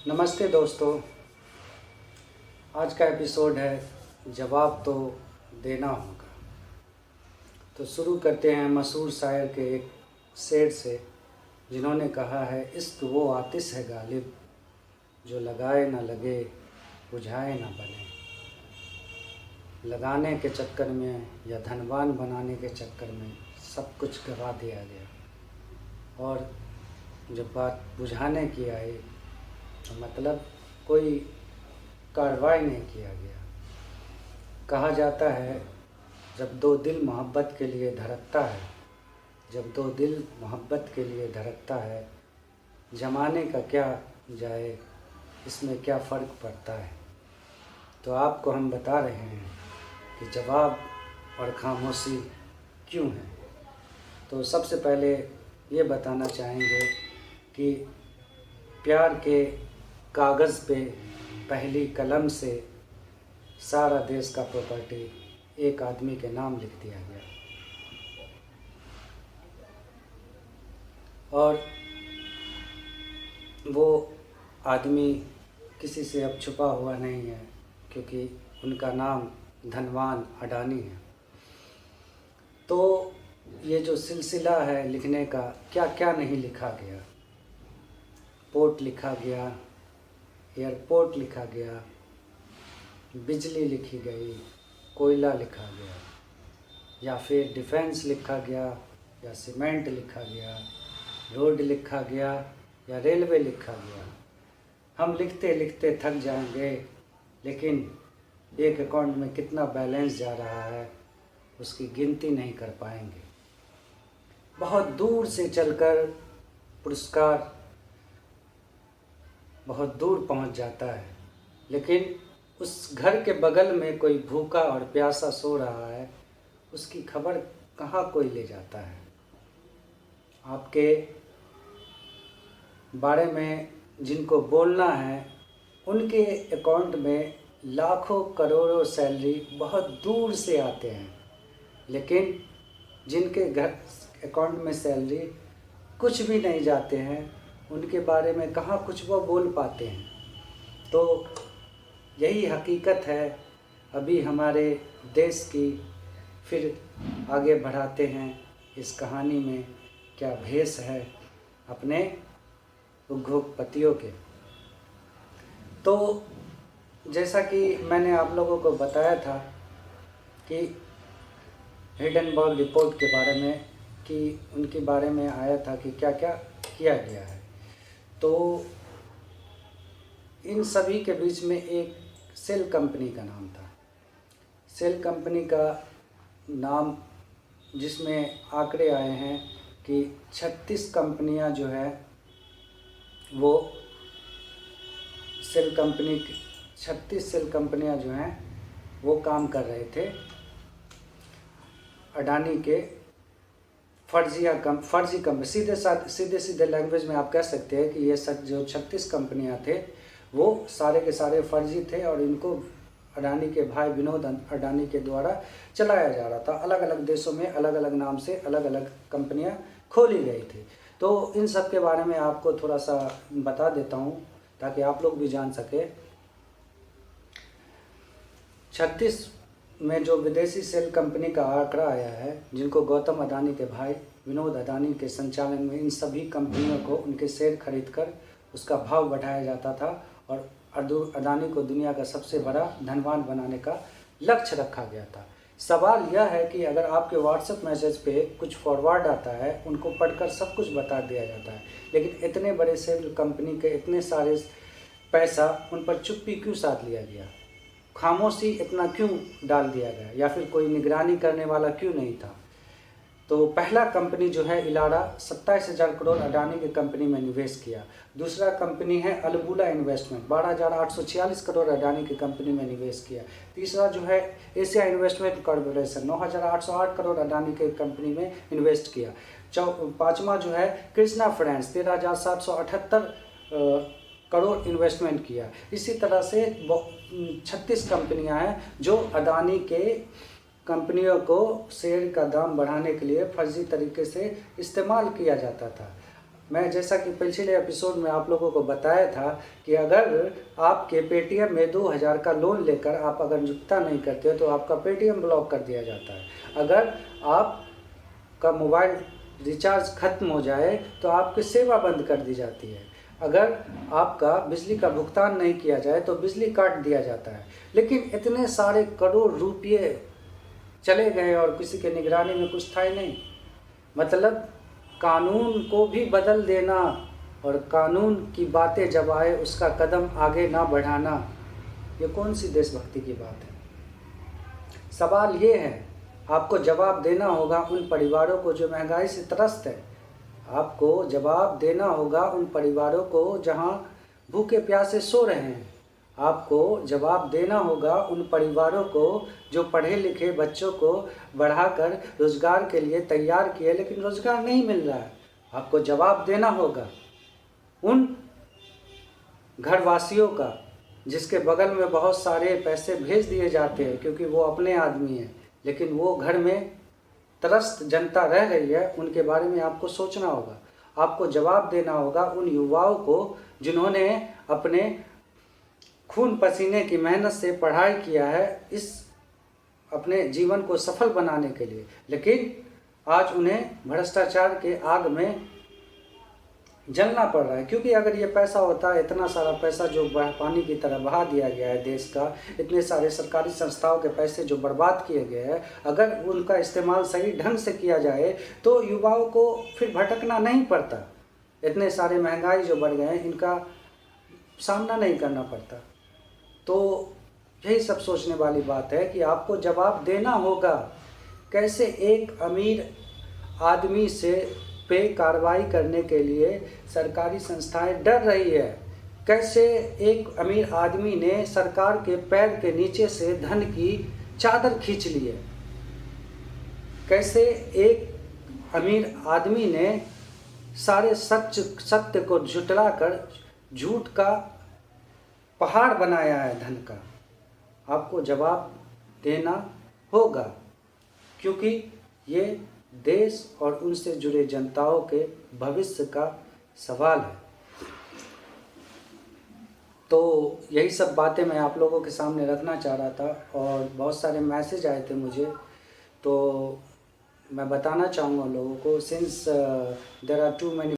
नमस्ते दोस्तों। आज का एपिसोड है जवाब तो देना होगा। तो शुरू करते हैं मशहूर शायर के एक शेर से, जिन्होंने कहा है, इश्क वो आतिश है गालिब, जो लगाए ना लगे बुझाए ना बने। लगाने के चक्कर में या धनवान बनाने के चक्कर में सब कुछ गवा दिया गया, और जब बात बुझाने की आई तो मतलब कोई कार्रवाई नहीं किया गया। कहा जाता है, जब दो दिल मोहब्बत के लिए धड़कता है, जब दो दिल मोहब्बत के लिए धड़कता है, ज़माने का क्या जाए, इसमें क्या फ़र्क पड़ता है। तो आपको हम बता रहे हैं कि जवाब और खामोशी क्यों है। तो सबसे पहले ये बताना चाहेंगे कि प्यार के कागज़ पे पहली कलम से सारा देश का प्रॉपर्टी एक आदमी के नाम लिख दिया गया, और वो आदमी किसी से अब छुपा हुआ नहीं है, क्योंकि उनका नाम धनवान अडानी है। तो ये जो सिलसिला है लिखने का, क्या क्या नहीं लिखा गया। पोर्ट लिखा गया, एयरपोर्ट लिखा गया, बिजली लिखी गई, कोयला लिखा गया, या फिर डिफेंस लिखा गया, या सीमेंट लिखा गया, रोड लिखा गया, या रेलवे लिखा गया। हम लिखते लिखते थक जाएंगे, लेकिन एक अकाउंट में कितना बैलेंस जा रहा है उसकी गिनती नहीं कर पाएंगे। बहुत दूर से चलकर पुरस्कार बहुत दूर पहुंच जाता है, लेकिन उस घर के बगल में कोई भूखा और प्यासा सो रहा है, उसकी खबर कहाँ कोई ले जाता है। आपके बारे में जिनको बोलना है, उनके अकाउंट में लाखों करोड़ों सैलरी बहुत दूर से आते हैं, लेकिन जिनके घर अकाउंट में सैलरी कुछ भी नहीं जाते हैं, उनके बारे में कहाँ कुछ वो बोल पाते हैं। तो यही हकीकत है अभी हमारे देश की। फिर आगे बढ़ाते हैं इस कहानी में क्या भेष है अपने उद्योगपतियों के। तो जैसा कि मैंने आप लोगों को बताया था कि हिंडनबर्ग रिपोर्ट के बारे में, कि उनके बारे में आया था कि क्या क्या किया गया है। तो इन सभी के बीच में एक सेल कंपनी का नाम था। सेल कंपनी का नाम जिसमें आंकड़े आए हैं कि 36 कंपनियां जो है वो 36 सेल कंपनियां जो हैं वो काम कर रहे थे अडानी के फर्जी कंपनी। सीधे लैंग्वेज में आप कह सकते हैं कि ये जो 36 कंपनियां थे वो सारे के सारे फर्जी थे, और इनको अडानी के भाई विनोद अडानी के द्वारा चलाया जा रहा था। अलग अलग देशों में अलग अलग नाम से अलग अलग कंपनियां खोली गई थी। तो इन सब के बारे में आपको थोड़ा सा बता देता हूं ताकि आप लोग भी जान सके। 36 में जो विदेशी सेल कंपनी का आंकड़ा आया है, जिनको गौतम अडानी के भाई विनोद अडानी के संचालन में इन सभी कंपनियों को उनके शेयर खरीदकर उसका भाव बढ़ाया जाता था, और अडानी को दुनिया का सबसे बड़ा धनवान बनाने का लक्ष्य रखा गया था। सवाल यह है कि अगर आपके व्हाट्सएप मैसेज पे कुछ फॉरवर्ड आता है, उनको पढ़कर सब कुछ बता दिया जाता है, लेकिन इतने बड़े सेल कंपनी के इतने सारे पैसा उन पर चुप्पी क्यों साध लिया गया, खामोशी इतना क्यों डाल दिया गया, या फिर कोई निगरानी करने वाला क्यों नहीं था। तो पहला कंपनी जो है इलारा 27,000 करोड़ अडानी की कंपनी में निवेश किया। दूसरा कंपनी है अलबुला इन्वेस्टमेंट, 12,846 करोड़ अडानी की कंपनी में निवेश किया। तीसरा जो है Asia investment corporation, 9,808 crore Adani के कंपनी में इन्वेस्ट किया। पाँचवा जो है कृष्णा फाइनेंस, 13,778 करोड़ इन्वेस्टमेंट किया। इसी तरह से 36 कंपनियां हैं जो अडानी के कंपनियों को शेयर का दाम बढ़ाने के लिए फर्जी तरीके से इस्तेमाल किया जाता था। मैं जैसा कि पिछले एपिसोड में आप लोगों को बताया था कि अगर आपके पेटीएम में 2000 का लोन लेकर आप अगर चुकता नहीं करते हो तो आपका पेटीएम ब्लॉक कर दिया जाता है। अगर आपका मोबाइल रिचार्ज खत्म हो जाए तो आपकी सेवा बंद कर दी जाती है। अगर आपका बिजली का भुगतान नहीं किया जाए तो बिजली काट दिया जाता है। लेकिन इतने सारे करोड़ रुपये चले गए और किसी के निगरानी में कुछ था ही नहीं। मतलब कानून को भी बदल देना और कानून की बातें जब आए उसका कदम आगे ना बढ़ाना, ये कौन सी देशभक्ति की बात है। सवाल ये है, आपको जवाब देना होगा उन परिवारों को जो महंगाई से त्रस्त है। आपको जवाब देना होगा उन परिवारों को जहां भूखे प्यासे सो रहे हैं। आपको जवाब देना होगा उन परिवारों को जो पढ़े लिखे बच्चों को बढ़ाकर रोज़गार के लिए तैयार किए लेकिन रोज़गार नहीं मिल रहा है। आपको जवाब देना होगा उन घरवासियों का जिसके बगल में बहुत सारे पैसे भेज दिए जाते हैं क्योंकि वो अपने आदमी हैं, लेकिन वो घर में त्रस्त जनता रह रही है। उनके बारे में आपको सोचना होगा। आपको जवाब देना होगा उन युवाओं को जिन्होंने अपने खून पसीने की मेहनत से पढ़ाई किया है इस अपने जीवन को सफल बनाने के लिए, लेकिन आज उन्हें भ्रष्टाचार के आग में जलना पड़ रहा है। क्योंकि अगर ये पैसा होता है, इतना सारा पैसा जो पानी की तरह बहा दिया गया है देश का, इतने सारे सरकारी संस्थाओं के पैसे जो बर्बाद किए गए हैं, अगर उनका इस्तेमाल सही ढंग से किया जाए तो युवाओं को फिर भटकना नहीं पड़ता। इतने सारे महंगाई जो बढ़ गए हैं इनका सामना नहीं करना पड़ता। तो यही सब सोचने वाली बात है कि आपको जवाब देना होगा। कैसे एक अमीर आदमी से पे कार्रवाई करने के लिए सरकारी संस्थाएं डर रही है। कैसे एक अमीर आदमी ने सरकार के पैर के नीचे से धन की चादर खींच ली है। कैसे एक अमीर आदमी ने सारे सत्य को झुठलाकर झूठ का पहाड़ बनाया है धन का। आपको जवाब देना होगा क्योंकि ये देश और उनसे जुड़े जनताओं के भविष्य का सवाल है। तो यही सब बातें मैं आप लोगों के सामने रखना चाह रहा था और बहुत सारे मैसेज आए थे मुझे, तो मैं बताना चाहूँगा लोगों को, since there are too many